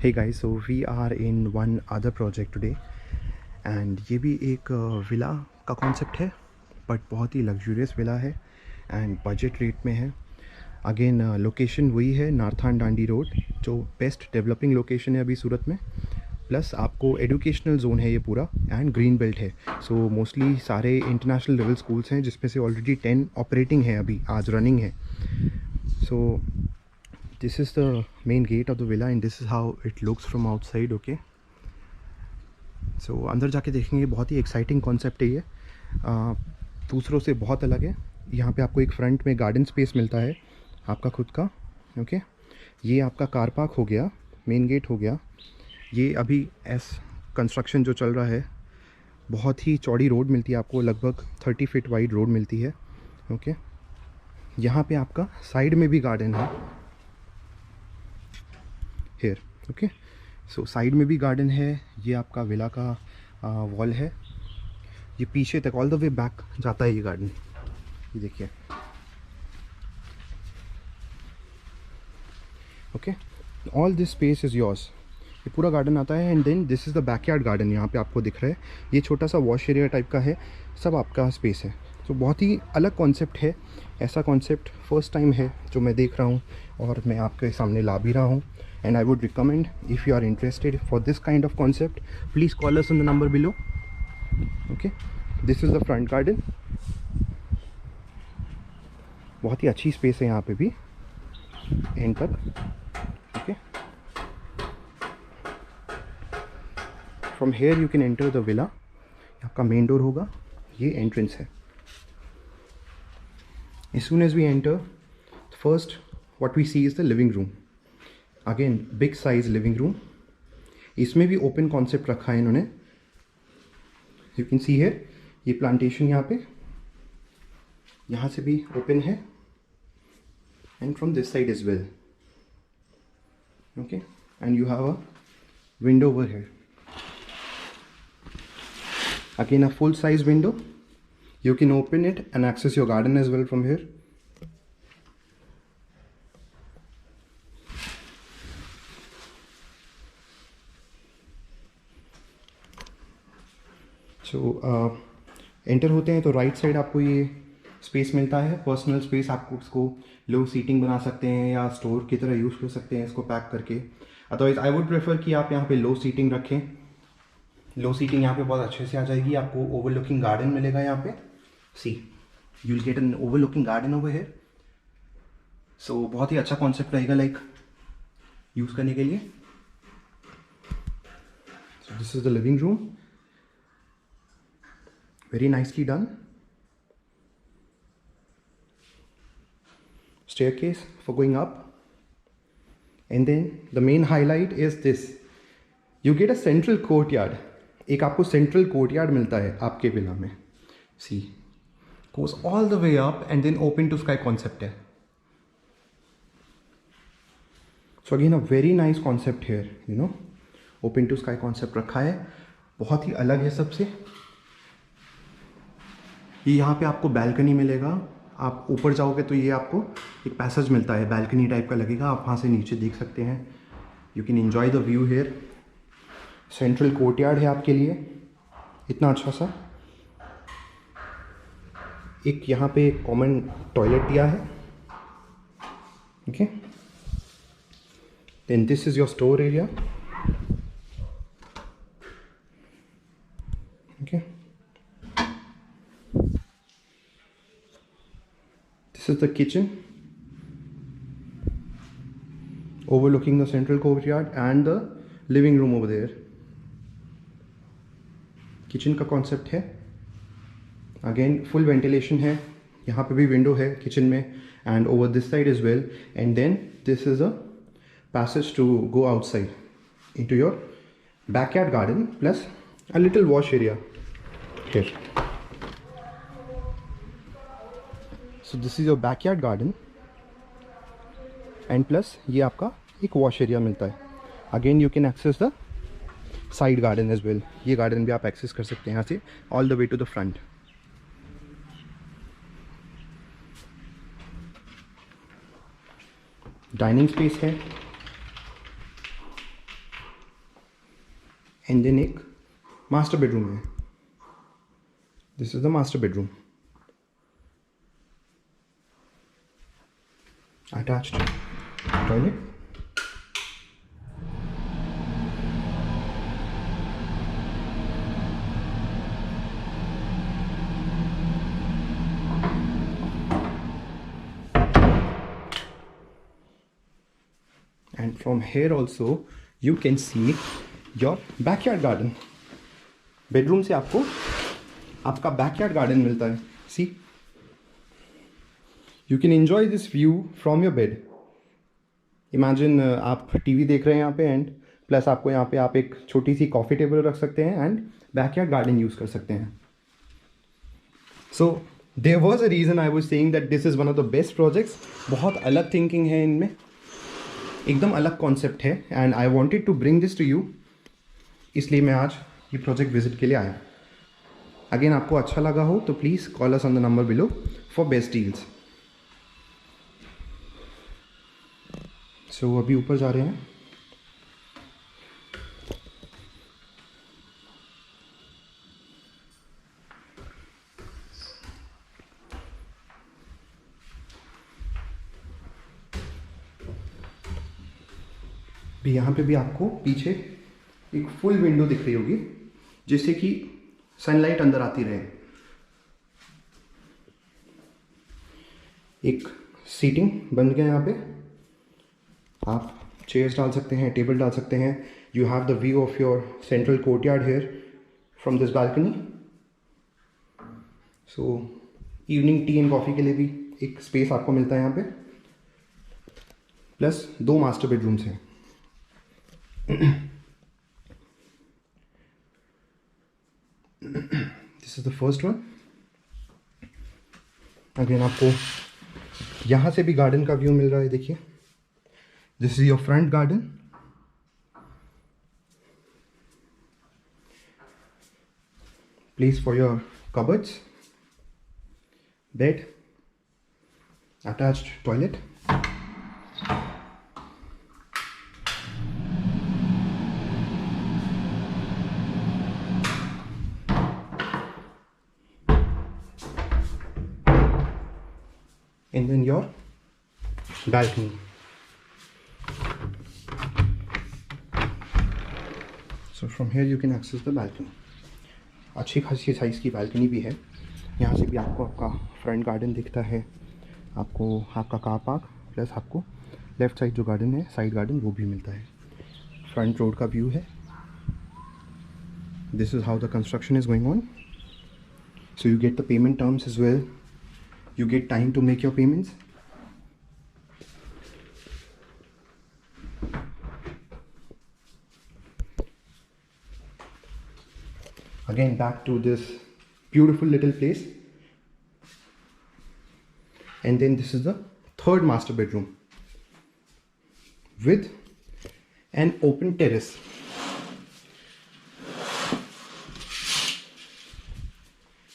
Hey guys, so we are in one other project today and ये भी एक villa का कॉन्सेप्ट है बट बहुत ही लग्जूरियस विला है एंड बजट रेट में है। अगेन लोकेशन वही है नारथान डांडी रोड, जो बेस्ट डेवलपिंग लोकेशन है अभी सूरत में। प्लस आपको एजुकेशनल जोन है ये पूरा एंड ग्रीन बेल्ट है। सो मोस्टली सारे इंटरनेशनल लेवल स्कूल्स हैं जिसमें से ऑलरेडी 10 ऑपरेटिंग है, अभी आज रनिंग है। सो this is the main gate of the villa and this is how it looks from outside. Okay, so अंदर जाके देखेंगे। बहुत ही एक्साइटिंग कॉन्सेप्ट है ये, दूसरों से बहुत अलग है। यहाँ पे आपको एक फ्रंट में गार्डन स्पेस मिलता है आपका खुद का। ओके, ये आपका कार पार्क हो गया, मेन गेट हो गया। ये अभी कंस्ट्रक्शन जो चल रहा है, बहुत ही चौड़ी रोड मिलती है आपको, लगभग 30 फीट वाइड रोड मिलती है। ओके, यहाँ पे आपका साइड में भी गार्डन है हेयर। ओके, सो साइड में भी गार्डन है। ये आपका विला का वॉल है, ये पीछे तक ऑल द वे बैक जाता है ये गार्डन। ये देखिए। Okay, all this space is yours. ये पूरा गार्डन आता है and then this is the backyard garden. यहाँ पे आपको दिख रहा है ये छोटा सा वॉश एरिया टाइप का है, सब आपका स्पेस है। तो बहुत ही अलग कॉन्सेप्ट है। ऐसा कॉन्सेप्ट फर्स्ट टाइम है जो मैं देख रहा हूँ और मैं आपके सामने ला भी रहा हूँ। And I would recommend, if you are interested for this kind of concept, please call us on the number below. Okay, this is the front garden. बहुत ही अच्छी स्पेस है यहाँ पे भी एंड तक। Okay, from here you can enter the villa. आपका main door होगा, ये एंट्रेंस है। As soon as we enter, first what we see is the living room. Again big size living room. इसमें भी ओपन कॉन्सेप्ट रखा है इन्होंने। You can see है ये प्लांटेशन यहाँ पे, यहाँ से भी ओपन है and from this side as well. Okay, and you have a window over here, again a full size window. You can open it and access your garden as well from here. So enter होते हैं तो right side आपको ये space मिलता है, personal space. आपको उसको लो seating बना सकते हैं या स्टोर की तरह यूज़ कर सकते हैं इसको पैक करके। अदरवाइज आई वुड प्रेफर कि आप यहाँ पे लो सीटिंग रखें। लो सीटिंग यहाँ पे बहुत अच्छे से आ जाएगी। आपको ओवरलुकिंग गार्डन मिलेगा यहाँ पे। See, you will get an overlooking garden over here. So बहुत ही अच्छा कॉन्सेप्ट रहेगा लाइक यूज़ करने के लिए। सो this is the living room, very nicely done. Staircase for going up, and then the main highlight is this, you get a central courtyard. एक आपको central courtyard मिलता है आपके विला में। See, goes all the way up and then open to sky concept है। So again a very nice concept here, you know, open to sky concept रखा है, बहुत ही अलग है सबसे। ये यहाँ पे आपको बैल्कनी मिलेगा। आप ऊपर जाओगे तो ये आपको एक पैसेज मिलता है, बैल्कनी टाइप का लगेगा। आप वहाँ से नीचे देख सकते हैं। You can enjoy the view here. Central courtyard है आपके लिए इतना अच्छा सा। एक यहाँ पे कॉमन टॉयलेट दिया है। Okay, then this is your store area. Okay, this is the kitchen overlooking the central courtyard and the living room over there. Kitchen का कॉन्सेप्ट है, अगेन फुल वेंटिलेशन है। यहाँ पे भी विंडो है किचन में and over this side as well. And then this is a passage to go outside into your backyard garden plus a little wash area here. So this is your backyard garden and plus ये आपका एक wash area मिलता है। Again you can access the side garden as well. ये garden भी आप access कर सकते हैं यहाँ से all the way to the front. Dining space है, एंड देन एक मास्टर बेडरूम है. This is the master bedroom. Attached toilet. And from here also you can see your backyard garden. Bedroom से आपको आपका बैकयार्ड गार्डन मिलता है. See, you can enjoy this view from your bed. Imagine आप TV देख रहे हैं यहाँ पे, एंड प्लस आपको यहाँ पे आप एक छोटी सी कॉफ़ी टेबल रख सकते हैं एंड बैकयार्ड गार्डन यूज़ कर सकते हैं. So there was a reason I was saying that this is one of the best projects. बहुत अलग थिंकिंग है इनमें, एकदम अलग कॉन्सेप्ट है, and I wanted to bring this to you. इसलिए मैं आज ये प्रोजेक्ट विजिट के लिए आया. अगेन, आपको अच्छा लगा हो तो please call us on the number below for best deals. So अभी ऊपर जा रहे हैं. भी यहाँ पे भी आपको पीछे एक फुल विंडो दिख रही होगी, जिससे कि सनलाइट अंदर आती रहे. एक सीटिंग बन गया यहाँ पे. आप चेयर्स डाल सकते हैं, टेबल डाल सकते हैं. You have the view of your central courtyard here from this balcony. So evening tea and coffee के लिए भी एक स्पेस आपको मिलता है यहाँ पे. प्लस 2 मास्टर बेडरूम्स हैं. This is the first one. Again आपको यहाँ से भी गार्डन का व्यू मिल रहा है. देखिए, this is your front garden. Place for your cupboards, bed, attached toilet. And then your balcony. So from here you can access the balcony. अच्छी खासी साइज़ की balcony भी है. यहाँ से भी आपको आपका फ्रंट गार्डन दिखता है, आपको आपका कार पार्क, प्लस आपको लेफ़्ट साइड जो गार्डन है, साइड गार्डन, वो भी मिलता है. फ्रंट रोड का व्यू है. This is how the construction is going on. So you get the payment terms as well. You get time to make your payments. Again, back to this beautiful little place. And then this is the third master bedroom with an open terrace.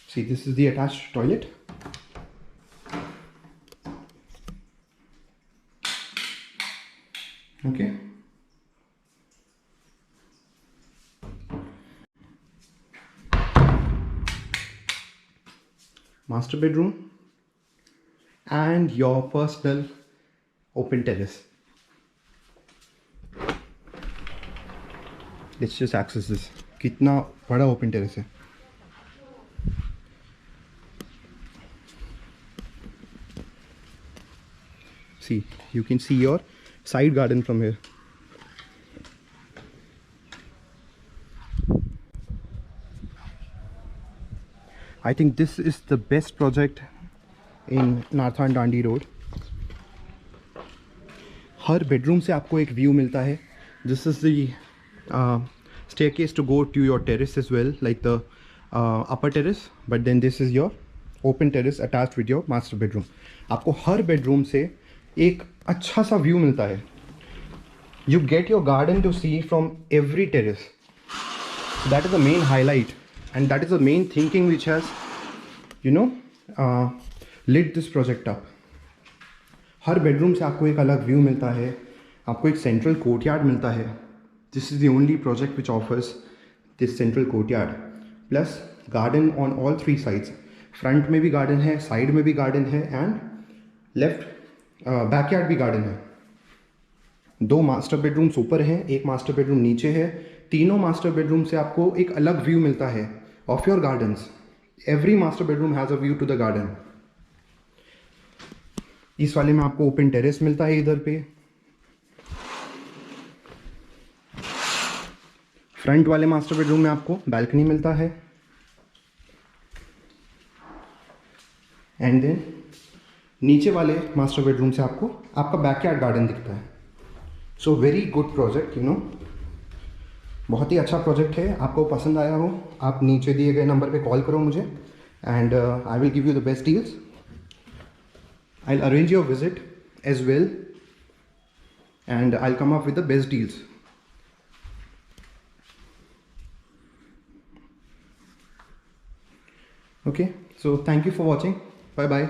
See, this is the attached toilet. Okay. Master bedroom and your personal open terrace. Let's just access this. कितना बड़ा open terrace है. See, you can see your side garden from here. I think this is the best project in northern Dandy Road. हर bedroom से आपको एक view मिलता है. This is the staircase to go to your terrace as well, like the upper terrace. But then this is your open terrace attached with your master bedroom. आपको हर bedroom से एक अच्छा सा व्यू मिलता है. You get your garden to see from every terrace. That is the main highlight, and that is the main thinking which has, lit this project up. Her bedroom से आपको एक अलग व्यू मिलता है. आपको एक सेंट्रल कोर्टयार्ड मिलता है. This is the only project which offers this central courtyard plus garden on all 3 sides. Front में भी गार्डन है, साइड में भी गार्डन है एंड लेफ्ट बैकयार्ड भी गार्डन है। 2 मास्टर बेडरूम्स ऊपर हैं, 1 मास्टर बेडरूम नीचे है। तीनों मास्टर बेडरूम से आपको एक अलग व्यू मिलता है of your gardens. Every master bedroom has a view to the garden. इस वाले में आपको ओपन टेरेस मिलता है इधर पे। फ्रंट वाले मास्टर बेडरूम में आपको बालकनी मिलता है एंड देन नीचे वाले मास्टर बेडरूम से आपको आपका बैकयार्ड गार्डन दिखता है। So very good project, you know, बहुत ही अच्छा प्रोजेक्ट है। आपको पसंद आया हो, आप नीचे दिए गए नंबर पे कॉल करो मुझे and I will give you the best deals. I will arrange your visit as well and I will come up with the best deals. Okay, so thank you for watching. Bye bye.